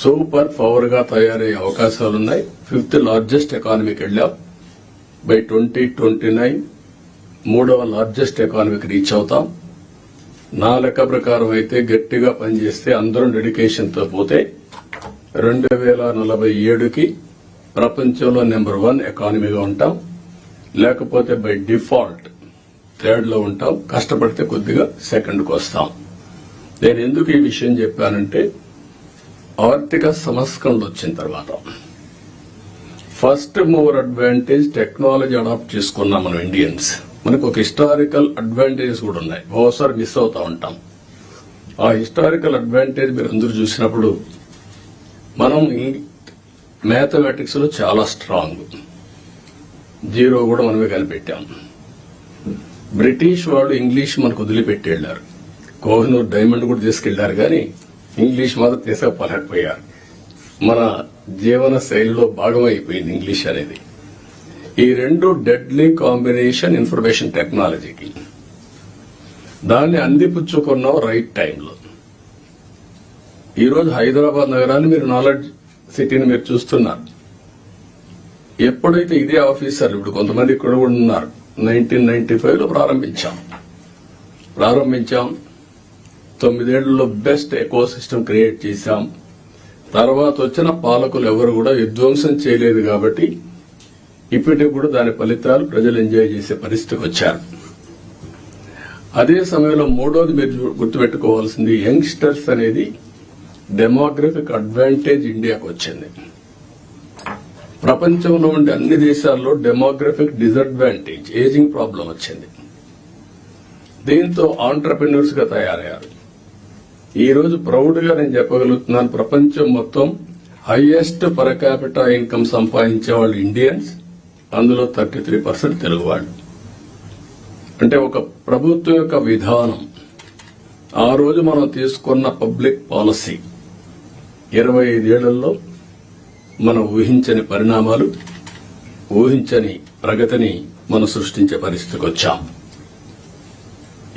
Super power గా తయారయ్యే అవకాశాలున్నాయి. 5th లార్జెస్ట్ ఎకానమీకి వెళ్ళాం. బై 2029 3వ లార్జెస్ట్ ఎకానమీకి రీచ్ అవుతాం. నా లెక్క ప్రకారం అయితే గట్టిగా పనిచేస్తే అందరం డెడికేషన్ తో పోతే 2047కి ప్రపంచంలో నెంబర్ 1 ఎకానమీగా ఉంటాం. లేకపోతే బై డిఫాల్ట్ 3rd లో ఉంటాం. కష్టపడితే కొద్దిగా 2ndకు వస్తాం. నేను ఎందుకు ఈ విషయం చెప్పానంటే ఆర్థిక సంస్కరణలు వచ్చిన తర్వాత first mover advantage technology adapt చేసుకున్నాం మనం ఇండియన్స్. మనకు ఒక హిస్టారికల్ అడ్వాంటేజెస్ కూడా ఉన్నాయి. ఓసారి మిస్ అవుతా ఉంటాం. ఆ హిస్టారికల్ అడ్వాంటేజ్ మీరు అందరూ చూసినప్పుడు మనం మ్యాథమెటిక్స్ లో చాలా స్ట్రాంగ్. 0 కూడా మనమే కనిపెట్టాం. బ్రిటిష్ వాళ్ళు ఇంగ్లీష్ మనకు వదిలిపెట్టి వెళ్లారు. కోహినూర్ డైమండ్ కూడా తీసుకెళ్లారు, కానీ ఇంగ్లీష్ మాత్రం తీసుకుపోలేకపోయారు. మన జీవన శైలిలో భాగం అయిపోయింది ఇంగ్లీష్ అనేది. ఈ 2 డెడ్లీ కాంబినేషన్ ఇన్ఫర్మేషన్ టెక్నాలజీకి. దాన్ని అందిపుచ్చుకున్నాం రైట్ టైంలో. ఈరోజు హైదరాబాద్ నగరాన్ని మీరు నాలెడ్జ్ సిటీని మీరు చూస్తున్నారు. ఎప్పుడైతే ఇదే ఆఫీసర్లు ఇప్పుడు కొంతమంది ఇక్కడ కూడా ఉన్నారు. 1995లో ప్రారంభించాం. 9 ఏళ్లలో బెస్ట్ ఎకో సిస్టమ్ క్రియేట్ చేశాం. తర్వాత వచ్చిన పాలకులు ఎవరు కూడా విధ్వంసం చేయలేదు కాబట్టి ఇప్పటికి కూడా దాని ఫలితాలు ప్రజలు ఎంజాయ్ చేసే పరిస్థితికి వచ్చారు. అదే సమయంలో 3వది మీరు గుర్తుపెట్టుకోవాల్సింది యంగ్స్టర్స్ అనేది డెమోగ్రఫిక్ అడ్వాంటేజ్ ఇండియాకు వచ్చింది. ప్రపంచంలో ఉండే అన్ని దేశాల్లో డెమోగ్రఫిక్ డిసడ్వాంటేజ్ ఏజింగ్ ప్రాబ్లం వచ్చింది. దీంతో ఆంటర్ప్రెన్యూర్స్ గా తయారయ్యారు. ఈ రోజు ప్రౌడ్ గా నేను చెప్పగలుగుతున్నాను, ప్రపంచం మొత్తం హైయెస్ట్ పర్ క్యాపిటా ఇన్కమ్ సంపాదించే వాళ్ళు ఇండియన్స్. అందులో 33% తెలుగు వాళ్ళు. అంటే ఒక ప్రభుత్వం యొక్క విధానం, ఆ రోజు మనం తీసుకున్న పబ్లిక్ పాలసీ 25 ఏళ్లలో మనం ఊహించని పరిణామాలు, ఊహించని ప్రగతిని మనం సృష్టించే పరిస్థితికి వచ్చాం.